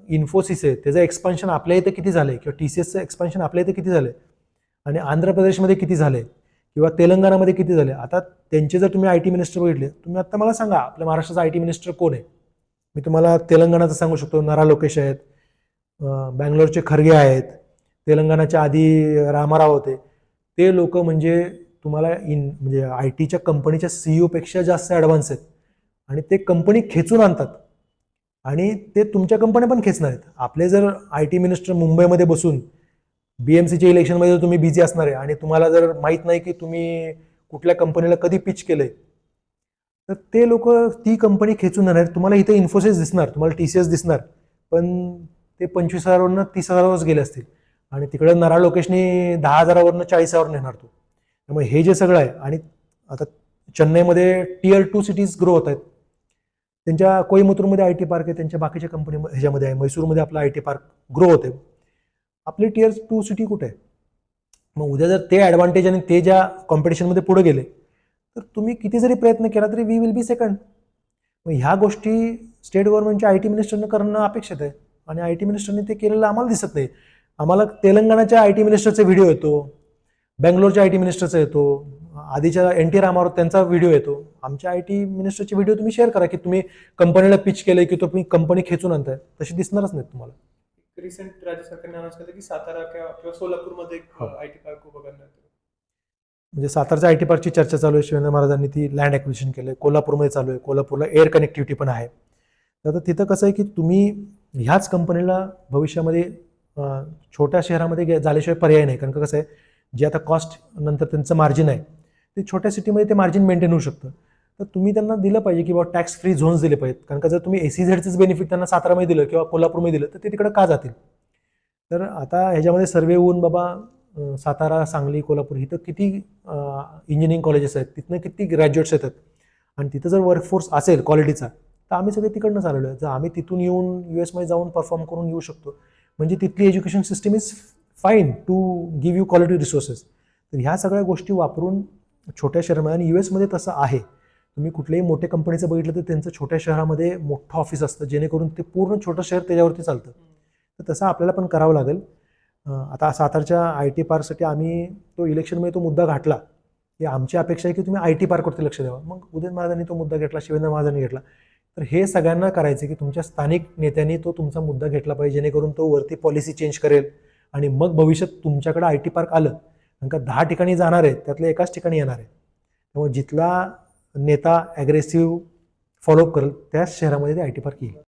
इन्फोसिस आहे त्याचं एक्सपान्शन आपल्या इथं किती झालंय किंवा TCSचं एक्सपान्शन आपल्या इथं किती झालंय आणि आंध्र प्रदेशमध्ये किती झालंय किंवा तेलंगणामध्ये किती झाले. आता त्यांचे जर तुम्ही IT मिनिस्टर बघितले, तुम्ही आता मला सांगा आपल्या महाराष्ट्राचा IT मिनिस्टर कोण आहे. मी तुम्हाला तेलंगणाचं सांगू शकतो, नारा लोकेश आहेत, बँगलोरचे खरगे आहेत, तेलंगणाच्या आधी रामाराव होते. ते लोक म्हणजे तुम्हाला म्हणजे IT कंपनीच्या CEO पेक्षा जास्त ॲडव्हान्स आहेत आणि ते कंपनी खेचून आणतात आणि ते तुमच्या कंपन्या पण खेचणार आहेत. आपले जर IT मिनिस्टर मुंबईमध्ये बसून BMCच्या इलेक्शनमध्ये जर तुम्ही बिझी असणार आहे आणि तुम्हाला जर माहीत नाही की तुम्ही कुठल्या कंपनीला कधी पिच केलंय, तर ते लोक ती कंपनी खेचून येणार. तुम्हाला इथे इन्फोसिस दिसणार, तुम्हाला TCS दिसणार, पण ते 25,000वरनं 30,000वरच गेले असतील आणि तिकडे नारा लोकेशनी 10,000वरनं 40,000 नेणार तो. त्यामुळे हे जे सगळं आहे आणि आता चेन्नईमध्ये Tier 2 सिटीज ग्रो होत आहेत. त्यांच्या कोईमतूरमध्ये IT पार्क आहे, त्यांच्या बाकीच्या कंपनी ह्याच्यामध्ये आहे, मैसूरमध्ये आपला IT पार्क ग्रो होते. आपली Tier 2 सिटी कुठे आहे. मग उद्या जर ते ॲडव्हान्टेज आणि ते ज्या कॉम्पिटिशनमध्ये पुढे गेले तर तुम्ही किती जरी प्रयत्न केला तरी वी विल बी सेकंड. मग ह्या गोष्टी स्टेट गव्हर्नमेंटच्या IT मिनिस्टरनं करणं अपेक्षित आहे आणि IT मिनिस्टरने ते केलेलं आम्हाला दिसत नाही. आम्हाला तेलंगणाच्या IT मिनिस्टरचा व्हिडिओ येतो, बँगलोरच्या IT मिनिस्टरचा येतो, आधीच्या NT रामाराव त्यांचा व्हिडिओ येतो. आमच्या IT मिनिस्टरचे व्हिडिओ तुम्ही शेअर करा की तुम्ही कंपनीला पिच केलंय की तुम्ही कंपनी खेचून आणताय, तशी दिसणारच नाही तुम्हाला. रिसेंट राज्य सरकारने अनाउन्स केलं की सातारा किंवा सोलापूरमध्ये एक IT पार्क उभं करण्यात येईल. म्हणजे सातारच्या IT पार्कची चर्चा चालू आहे. शिवेंद्र महाराजांनी ती लँड ॲक्विजिशन केलं. कोल्हापूरमध्ये चालू आहे. कोल्हापूरला एअर कनेक्टिव्हिटी पण आहे. तर तिथं कसं आहे की तुम्ही ह्याच कंपनीला भविष्यामध्ये छोट्या शहरामध्ये झाल्याशिवाय पर्याय नाही. कारण का कसं आहे, जे आता कॉस्ट नंतर त्यांचं मार्जिन आहे ते छोट्या सिटीमध्ये ते मार्जिन मेंटेन होऊ शकतं. तर तुम्ही त्यांना दिलं पाहिजे की बाबा टॅक्स फ्री झोन्स दिले पाहिजेत. कारण का जर तुम्ही SEZचंच बेनिफिट त्यांना सातारामध्ये दिलं किंवा कोल्हापूरमध्ये दिलं तर ते तिकडे का जातील. तर आता ह्याच्यामध्ये सर्वे होऊन बाबा सातारा, सांगली, कोल्हापूर इथं किती इंजिनिअरिंग कॉलेजेस आहेत, तिथनं किती ग्रॅज्युएट्स येतात आणि तिथं जर वर्कफोर्स असेल क्वालिटीचा तर आम्ही सगळे तिकडनं चालवलो आहे. जर आम्ही तिथून येऊन US जाऊन परफॉर्म करून येऊ शकतो म्हणजे तिथली education system is fine to give you quality resources. तर ह्या सगळ्या गोष्टी वापरून छोट्या शहरामध्ये, आणि US तसं आहे, तुम्ही कुठल्याही मोठ्या कंपनीचं बघितलं तर त्यांचं छोट्या शहरामध्ये मोठं ऑफिस असतं जेणेकरून ते पूर्ण छोटं शहर त्याच्यावरती चालतं. तर तसं आपल्याला पण करावं लागेल. आता सातारच्या IT पार्कसाठी आम्ही तो इलेक्शनमध्ये तो मुद्दा घातला की आमची अपेक्षा आहे की तुम्ही IT पार्कवरती लक्ष द्यावं. मग उदयन महाराजांनी तो मुद्दा घेतला, शिवेंद्र महाराजांनी घेतला. तर हे सगळ्यांना करायचं की तुमच्या स्थानिक नेत्यांनी तो तुमचा मुद्दा घेतला पाहिजे जेणेकरून तो वरती पॉलिसी चेंज करेल आणि मग भविष्यात तुमच्याकडे IT पार्क आलं, कारण का 10 ठिकाणी जाणार आहे त्यातल्या एकाच ठिकाणी येणार आहे. त्यामुळे जिथला नेता ॲग्रेसिव्ह फॉलोअप करेल त्याच शहरामध्ये ते IT पार्क येईल.